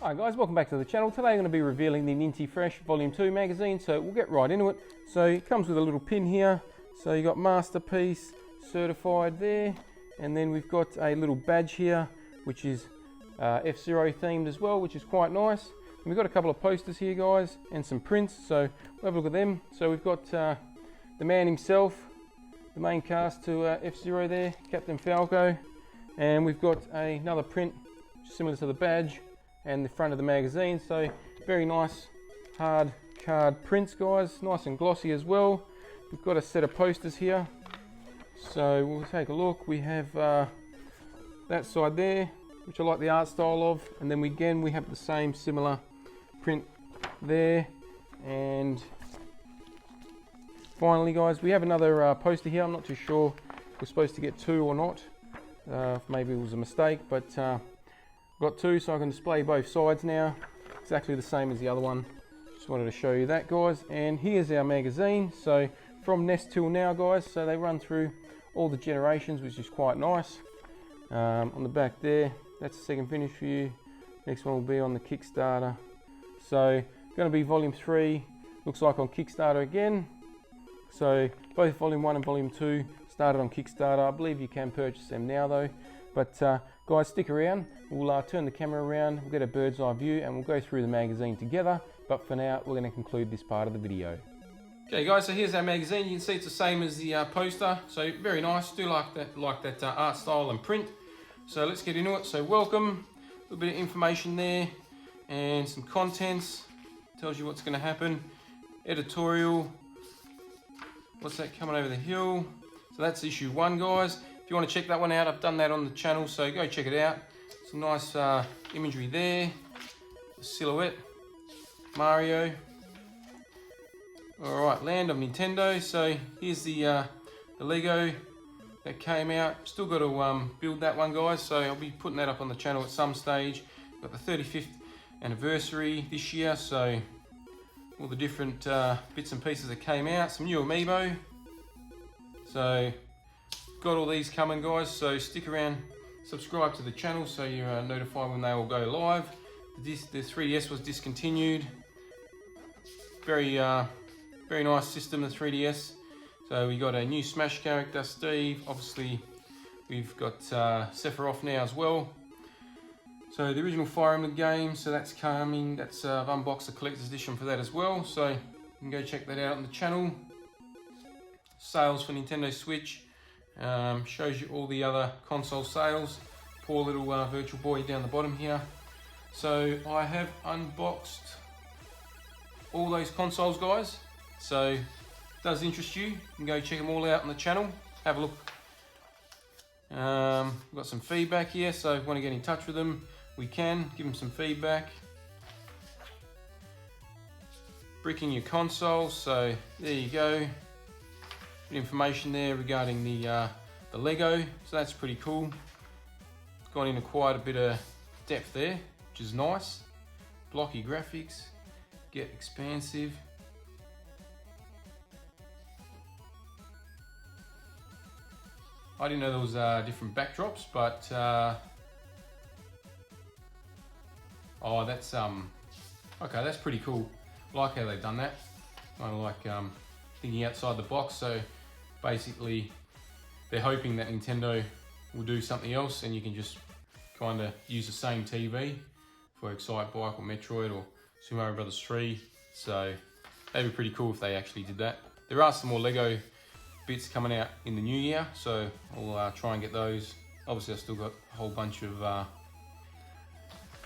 Hi guys, welcome back to the channel. Today I'm going to be revealing the Ninty Fresh Volume 2 magazine, so we'll get right into it. So it comes with a little pin here, so you got Masterpiece certified there, and then we've got a little badge here which is F-Zero themed as well, which is quite nice. And we've got a couple of posters here guys and some prints, so we'll have a look at them. So we've got the man himself, the main cast to F-Zero there, Captain Falco, and we've got another print similar to the badge and the front of the magazine. So very nice hard card prints guys, nice and glossy as well. We've got a set of posters here, so we'll take a look. We have that side there, which I like the art style of, and then we have the same similar print there. And finally guys, we have another poster here. I'm not too sure if we're supposed to get two or not, maybe it was a mistake, but got two, so I can display both sides now, exactly the same as the other one. Just wanted to show you that guys. And here's our magazine, so from Nest till now guys, so they run through all the generations, which is quite nice. On the back there, that's the second finish for you. Next one will be on the Kickstarter, so going to be volume 3, looks like on Kickstarter again. So both volume 1 and volume 2 started on Kickstarter. I believe you can purchase them now though. But guys, stick around. We'll turn the camera around, we'll get a bird's eye view, and we'll go through the magazine together. But for now, we're going to conclude this part of the video. Okay guys, so here's our magazine. You can see it's the same as the poster. So very nice, do like that art style and print. So let's get into it. So welcome, a little bit of information there, and some contents. Tells you what's going to happen. Editorial, what's that coming over the hill. So that's issue 1 guys. If you want to check that one out, I've done that on the channel, so go check it out. Some nice imagery there. The silhouette, Mario. Alright, Land of Nintendo. So here's the Lego that came out. Still got to build that one guys, so I'll be putting that up on the channel at some stage. Got the 35th anniversary this year, so all the different bits and pieces that came out. Some new amiibo. So got all these coming guys, so stick around, subscribe to the channel so you're notified when they all go live. The 3DS was discontinued. Very nice system, the 3DS. So we got a new Smash character, Steve. Obviously we've got Sephiroth now as well. So the original Fire Emblem game, so that's coming. That's I've unboxed the collector's edition for that as well, so you can go check that out on the channel. Sales for Nintendo Switch. Shows you all the other console sales. Poor little Virtual Boy down the bottom here. So I have unboxed all those consoles guys, so if it does interest you, you can go check them all out on the channel, have a look. We've got some feedback here, so if you want to get in touch with them, we can give them some feedback. Bricking your console, so there you go. Information there regarding the Lego, so that's pretty cool. Gone into quite a bit of depth there, which is nice. Blocky graphics, get expansive. I didn't know there was different backdrops, but oh, that's okay, that's pretty cool. I like how they've done that. I like thinking outside the box. So basically they're hoping that Nintendo will do something else and you can just kind of use the same TV for Excite Bike or Metroid or Super Mario Bros. 3. So that'd be pretty cool if they actually did that. There are some more Lego bits coming out in the new year, so I'll try and get those. Obviously I've still got a whole bunch of the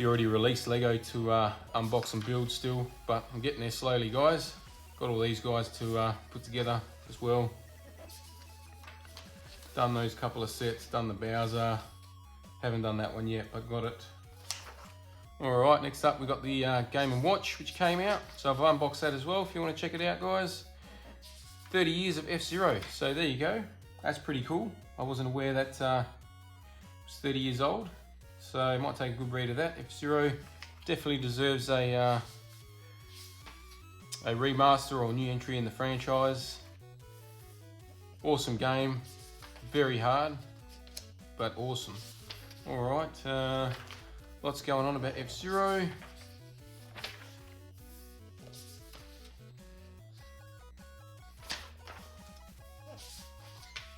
already released Lego to unbox and build still, but I'm getting there slowly guys. Got all these guys to put together as well. Done those couple of sets, done the Bowser. Haven't done that one yet, but got it. Alright, next up we've got the Game & Watch, which came out. So I've unboxed that as well if you want to check it out guys. 30 years of F-Zero, so there you go. That's pretty cool. I wasn't aware that it was 30 years old. So I might take a good read of that. F-Zero definitely deserves a remaster or new entry in the franchise. Awesome game, very hard, but awesome. All right, lots going on about F-Zero.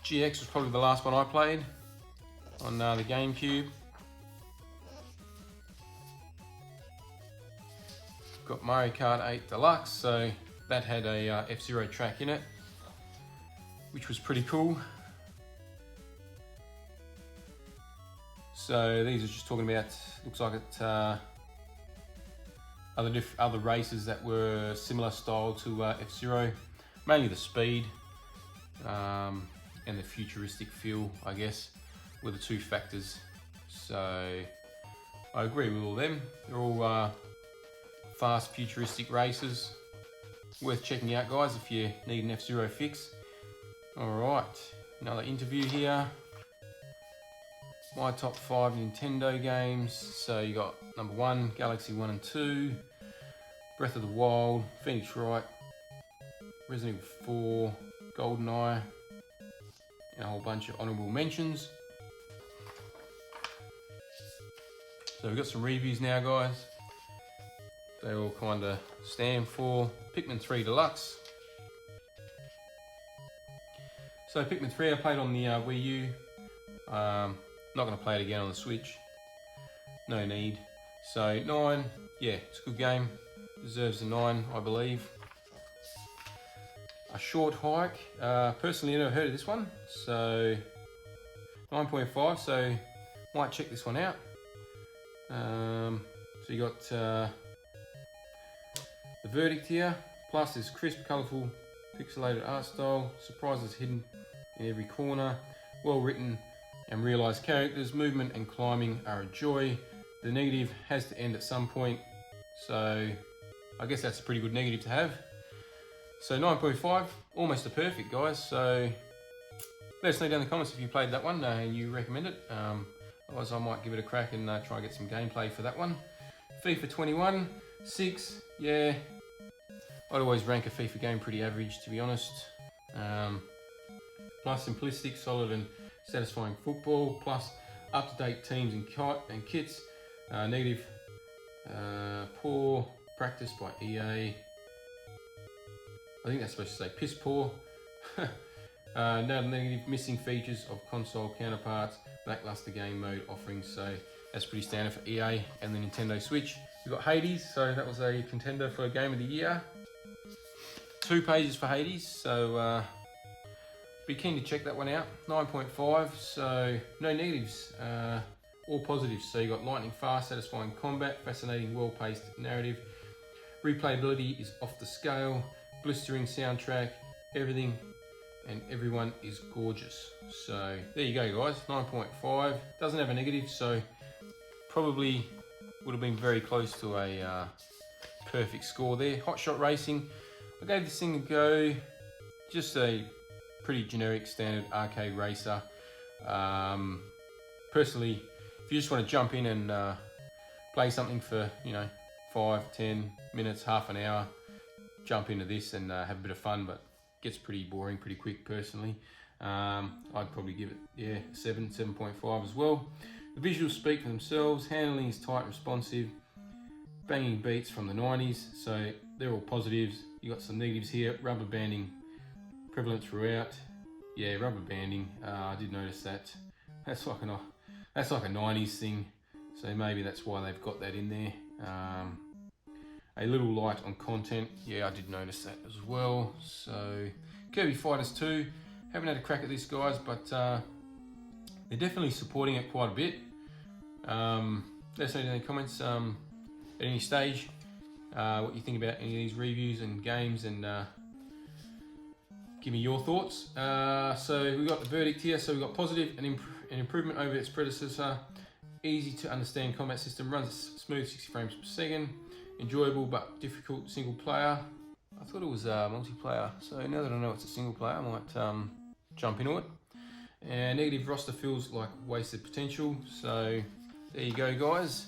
GX was probably the last one I played on the GameCube. Got Mario Kart 8 Deluxe, so that had a F-Zero track in it, which was pretty cool. So these are just talking about, looks like it, other races that were similar style to F-Zero, mainly the speed and the futuristic feel, I guess, were the two factors. So I agree with all them. They're all fast, futuristic races. Worth checking out, guys, if you need an F-Zero fix. Alright, another interview here. My top 5 Nintendo games. So you got number 1, Galaxy 1 and 2, Breath of the Wild, Phoenix Wright, Resident Evil 4, GoldenEye, and a whole bunch of honourable mentions. So we've got some reviews now, guys. They all kind of stand for Pikmin 3 Deluxe. So Pikmin 3 I played on the Wii U. Not going to play it again on the Switch. No need. So 9, yeah, it's a good game. Deserves a 9, I believe. A Short Hike. Personally, I never heard of this one. So 9.5. So might check this one out. So you got the verdict here. Plus this crisp, colourful, pixelated art style. Surprises hidden in every corner. Well written and realised characters. Movement and climbing are a joy. The negative has to end at some point. So I guess that's a pretty good negative to have. So 9.5, almost a perfect, guys. So let us know down in the comments if you played that one and you recommend it. Otherwise I might give it a crack and try and get some gameplay for that one. FIFA 21, 6, yeah. I'd always rank a FIFA game pretty average, to be honest. Plus simplistic, solid and satisfying football, plus up-to-date teams and kits. Negative, poor practice by EA. I think that's supposed to say piss poor. No negative, missing features of console counterparts, lackluster game mode offerings. So that's pretty standard for EA and the Nintendo Switch. We've got Hades, so that was a contender for Game of the Year. 2 pages for Hades, so be keen to check that one out. 9.5, so no negatives, all positives. So you got lightning fast, satisfying combat, fascinating, well-paced narrative. Replayability is off the scale, blistering soundtrack, everything and everyone is gorgeous. So there you go, guys. 9.5, doesn't have a negative, so probably would have been very close to a perfect score there. Hot Shot Racing, I gave this thing a go. Just a pretty generic standard arcade racer. Personally, if you just want to jump in and play something for, you know, 5, 10 minutes, half an hour, jump into this and have a bit of fun, but gets pretty boring pretty quick personally. I'd probably give it, yeah, 7.5 as well. The visuals speak for themselves. Handling is tight and responsive. Banging beats from the 90s, so they're all positives. You got some negatives here. Rubber banding prevalent throughout. Yeah, rubber banding. I did notice that. That's like a 90s thing, so maybe that's why they've got that in there. A little light on content. Yeah, I did notice that as well. So Kirby Fighters 2. Haven't had a crack at this, guys, but they're definitely supporting it quite a bit. Let us know in the comments at any stage what you think about any of these reviews and games, and give me your thoughts. So we got the verdict here. So we got positive and improvement over its predecessor. Easy to understand combat system, runs smooth 60 frames per second. Enjoyable but difficult single player. I thought it was multiplayer, so now that I know it's a single player, I might jump into it. And negative, roster feels like wasted potential. So there you go, guys.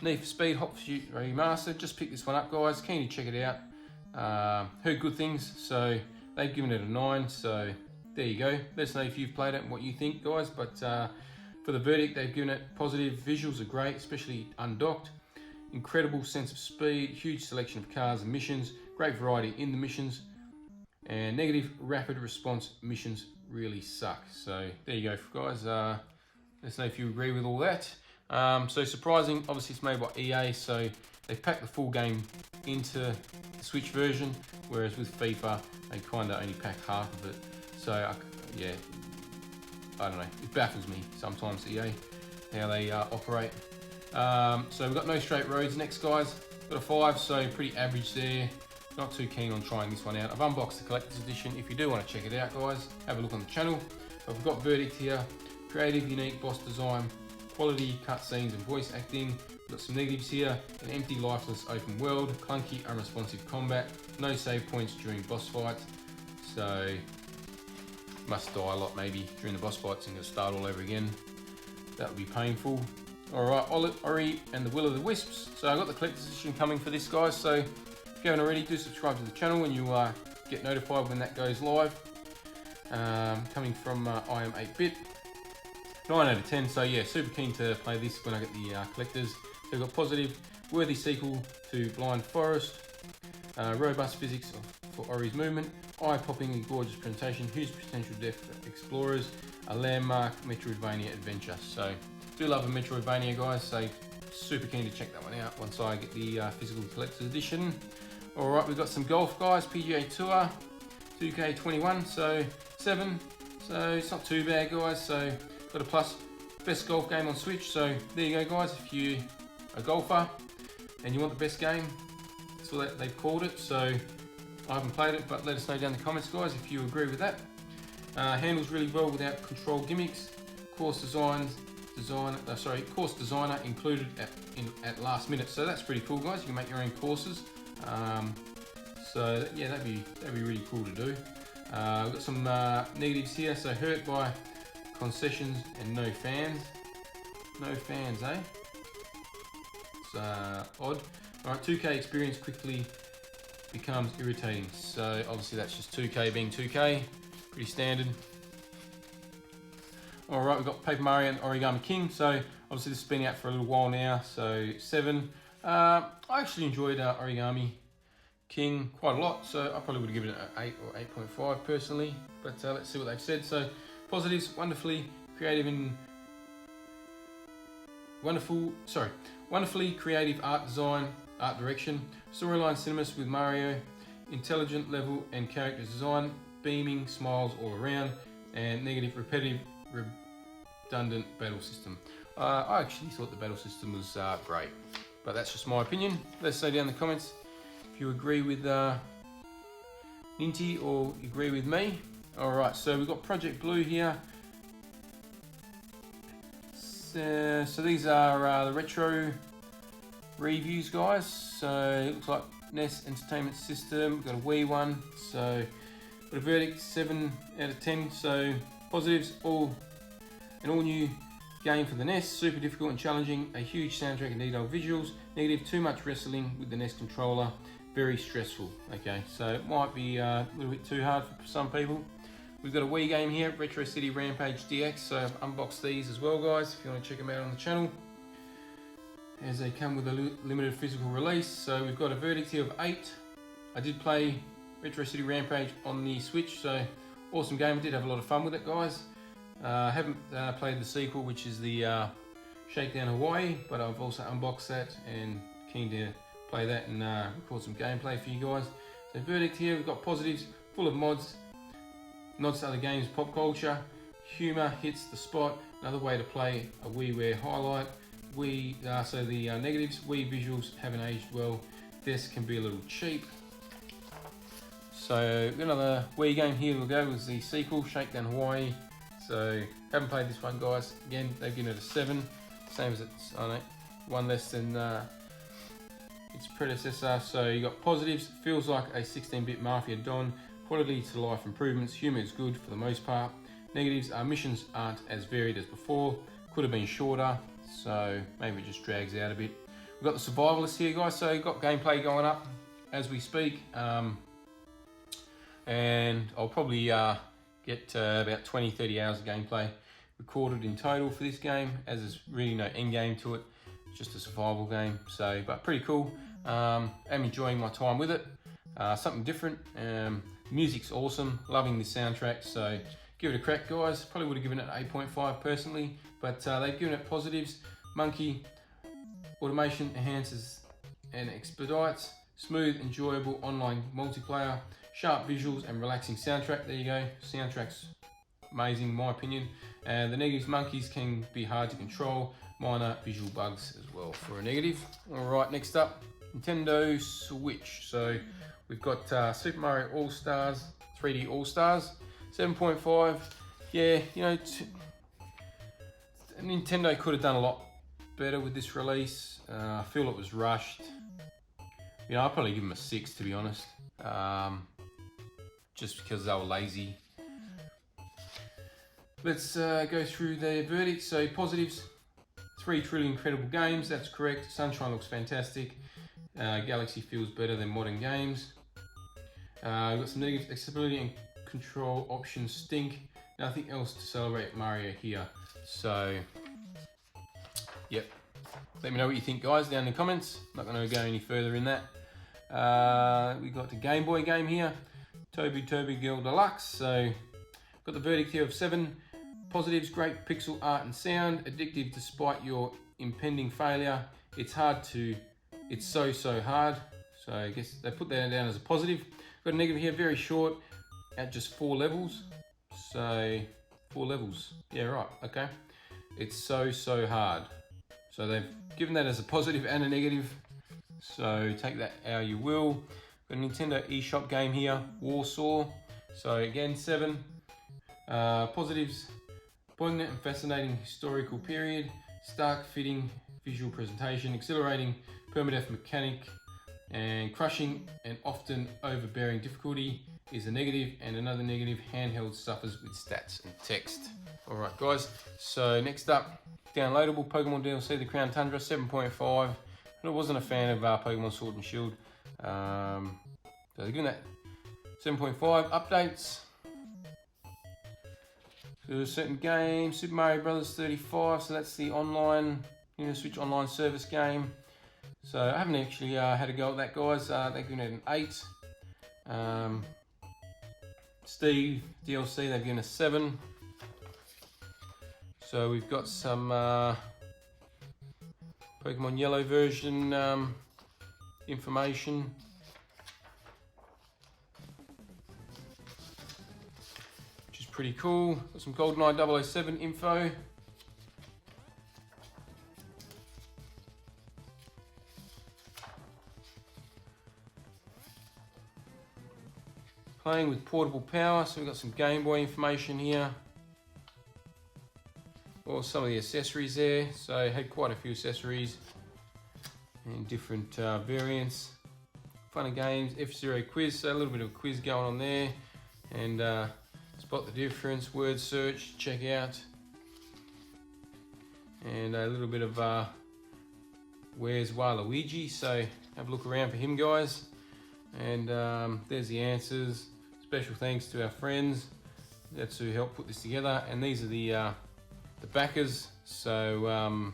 Need for Speed Hot Pursuit Remastered. Just pick this one up, guys. Keen to check it out. Heard good things, so they've given it a 9. So there you go. Let us know if you've played it and what you think, guys. But for the verdict, they've given it positive. Visuals are great, especially undocked. Incredible sense of speed. Huge selection of cars and missions. Great variety in the missions. And negative rapid response missions really suck. So there you go, guys. Let us know if you agree with all that. So surprising, obviously it's made by EA, so they packed the full game into the Switch version, whereas with FIFA, they kind of only pack half of it. So yeah, I don't know, it baffles me sometimes, EA, how they operate. So we've got no straight roads next, guys. Got a 5, so pretty average there. Not too keen on trying this one out. I've unboxed the collector's edition. If you do want to check it out, guys, have a look on the channel. But we've got verdict here: creative, unique boss design, quality cutscenes and voice acting. We've got some negatives here: an empty, lifeless open world, clunky, unresponsive combat, no save points during boss fights. So must die a lot maybe during the boss fights and gonna start all over again. That would be painful. Alright, Ori and the Will of the Wisps. So I've got the collector's edition coming for this, guys. So if you haven't already, do subscribe to the channel and you get notified when that goes live. Coming from I Am 8-Bit. 9 out of 10, so yeah, super keen to play this when I get the collectors. So we've got positive, worthy sequel to Blind Forest, robust physics for Ori's movement, eye-popping and gorgeous presentation, huge potential depth for explorers, a landmark Metroidvania adventure. So do love a Metroidvania, guys, so super keen to check that one out once I get the physical collector's edition. Alright, we've got some golf, guys, PGA Tour, 2K21, so 7, so it's not too bad, guys. So got a plus, best golf game on Switch. So there you go, guys. If you're a golfer and you want the best game, that's what they've called it. So I haven't played it, but let us know down in the comments, guys, if you agree with that. Handles really well without control gimmicks. Course designer included at last minute. So that's pretty cool, guys. You can make your own courses. So yeah, that'd be really cool to do. We've got some negatives here. So hurt by concessions and no fans. No fans, eh? It's odd. Alright, 2K experience quickly becomes irritating. So obviously that's just 2K being 2K. Pretty standard. Alright, we've got Paper Mario and Origami King. So obviously this has been out for a little while now. So 7. I actually enjoyed Origami King quite a lot. So I probably would have given it an 8 or 8.5 personally. But let's see what they've said. So positives: wonderfully creative and wonderfully creative art design, art direction, storyline cinemas with Mario, intelligent level and character design, beaming smiles all around, and negative, repetitive, redundant battle system. I actually thought the battle system was great, but that's just my opinion. Let us know down in the comments if you agree with Ninty or agree with me. Alright, so we've got Project Blue here. So these are the retro reviews, guys. So it looks like NES Entertainment System. We've got a Wii one. So got a verdict: 7 out of 10. So positives: an all new game for the NES. Super difficult and challenging. A huge soundtrack and detailed visuals. Negative: too much wrestling with the NES controller. Very stressful. Okay, so it might be a little bit too hard for some people. We've got a Wii game here, Retro City Rampage DX, so I've unboxed these as well, guys, if you want to check them out on the channel. As they come with a limited physical release. So we've got a verdict here of 8. I did play Retro City Rampage on the Switch, so awesome game. I did have a lot of fun with it, guys. Haven't played the sequel, which is the Shakedown Hawaii, but I've also unboxed that and keen to play that and record some gameplay for you guys. So verdict here, we've got positives: full of mods, nods to other games, pop culture, humour hits the spot, another way to play a WiiWare highlight. So the negatives: Wii visuals haven't aged well, this can be a little cheap. So another Wii game here we'll go with the sequel, Shakedown Hawaii. So haven't played this one, guys. Again, they've given it a 7, same as it's, I don't know, one less than its predecessor. So you got positives: feels like a 16-bit Mafia Don, quality to life improvements, humour is good for the most part. Negatives: missions aren't as varied as before, could have been shorter, so maybe it just drags out a bit. We've got the survivalists here, guys, so you've got gameplay going up as we speak, and I'll probably get about 20-30 hours of gameplay recorded in total for this game, as there's really no end game to it. It's just a survival game, so but pretty cool. I'm enjoying my time with it. Something different. Music's awesome, loving the soundtrack, so give it a crack, guys. Probably would have given it 8.5 personally, but they've given it positives. Monkey automation enhances and expedites, smooth, enjoyable online multiplayer, sharp visuals and relaxing soundtrack. There you go, soundtrack's amazing in my opinion. And the negatives, monkeys can be hard to control, minor visual bugs as well for a negative. All right, next up, Nintendo Switch. So we've got Super Mario All-Stars, 3D All-Stars, 7.5. Yeah, you know, Nintendo could have done a lot better with this release. I feel it was rushed. You know, I'll probably give them a 6 to be honest. Just because they were lazy. Let's go through the verdicts. So positives, 3 truly incredible games, that's correct. Sunshine looks fantastic. Galaxy feels better than modern games. We've got some negatives, accessibility and control options stink. Nothing else to celebrate Mario here. So, yep. Let me know what you think, guys, down in the comments. Not going to go any further in that. We got the Game Boy game here, Toby Girl Deluxe. So, got the verdict here of 7. Positives, great pixel art and sound. Addictive despite your impending failure. It's so hard. So I guess they put that down as a positive. Got a negative here, very short, at just 4 levels. So 4 levels, yeah, right, okay. It's so hard. So they've given that as a positive and a negative. So take that how you will. Got a Nintendo eShop game here, Warsaw. So again, 7. Positives, poignant and fascinating historical period, stark fitting visual presentation, exhilarating permadeath mechanic, and crushing and often overbearing difficulty is a negative, and another negative, handheld suffers with stats and text. All right, guys, so next up, downloadable Pokemon DLC, The Crown Tundra, 7.5. I wasn't a fan of Pokemon Sword and Shield. So they're giving that 7.5. Updates. So a certain game, Super Mario Brothers 35, so that's the online, Switch online service game. So I haven't actually had a go at that, guys. They're giving it an 8. Steve DLC, they've given a 7. So we've got some Pokemon Yellow version information. Which is pretty cool. Got some GoldenEye 007 info. Playing with portable power, so we've got some Game Boy information here. Or some of the accessories there. So I had quite a few accessories in different variants. Fun and games, F-Zero quiz, so a little bit of a quiz going on there. And spot the difference, word search, check out. And a little bit of where's Waluigi, so have a look around for him, guys. And there's the answers. Special thanks to our friends that's who helped put this together, and these are the backers. So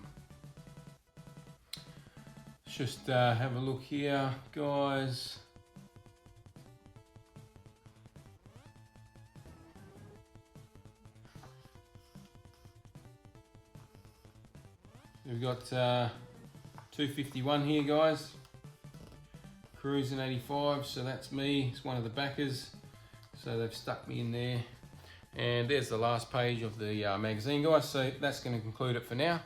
just have a look here, guys. We've got 251 here, guys. CruznMJD, so that's me. It's one of the backers. So they've stuck me in there. And there's the last page of the magazine, guys. So that's going to conclude it for now.